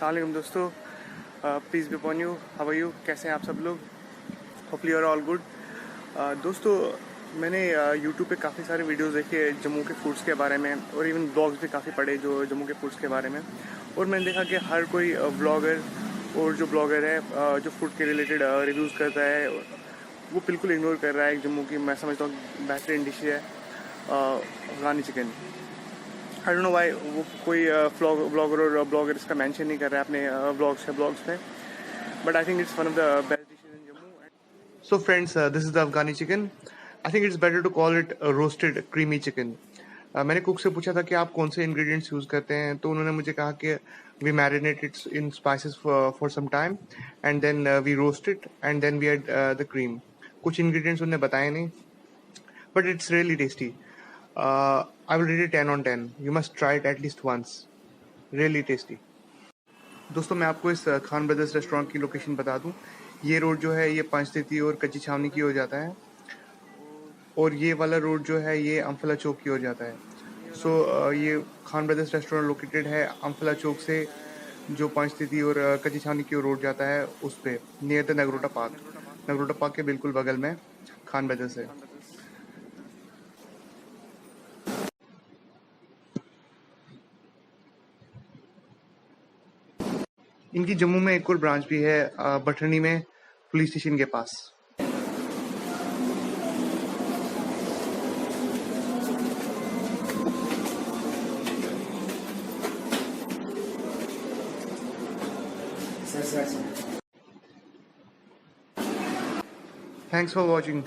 अस्सलाम वालेकुम दोस्तों, please be upon you, how are you, कैसे हैं आप सब लोग? Hopefully you are all good. दोस्तों, मैंने यूट्यूब पे काफ़ी सारे वीडियोस देखे जम्मू के फूड्स के बारे में, और इवन ब्लॉग्स भी काफ़ी पढ़े जो जम्मू के फूड्स के बारे में। और मैंने देखा कि हर कोई व्लॉगर और जो ब्लॉगर है जो फूड के रिलेटेड रिव्यूज़ करता है, वो बिल्कुल इग्नोर कर रहा है जम्मू की, मैं समझता हूँ बेहतरीन डिश है Afghani chicken. I don't know why वो कोई ब्लॉगर और ब्लॉगर इसका मेंशन नहीं कर रहा है अपने ब्लॉग्स में, but I think it's one of the best dishes in Jammu. So friends, this is the Afghani chicken. I think it's better to call it roasted creamy chicken. मैंने cook से पूछा था कि आप कौन से इंग्रेडिएंट्स यूज़ करते हैं, तो उन्होंने मुझे कहा कि we marinate its in spices for some time and then we roast it and then we add the cream. कुछ इंग्रेडिएंट्स उन्होंने बताए नहीं, but it's really tasty. I will rate it 10 on 10. You must try it at least once. Really tasty. दोस्तों, मैं आपको इस Khan brothers restaurant की location बता दूं। ये रोड जो है ये पंचतीर्थी और कच्ची छावनी की ओर जाता है, और ये वाला रोड जो है ये अम्फला चौक की ओर जाता है। सो ये खान ब्रदर्स रेस्टोरेंट लोकेटेड है अम्फला चौक से, जो पंचतीर्थी और कच्ची छावनी की ओर रोड जाता है, उस पे near the Nagrota park. Nagrota park के बिल्कुल बगल में खान ब्रदर्स है। इनकी जम्मू में एक और ब्रांच भी है, बठनी में, पुलिस स्टेशन के पास। Thanks for watching.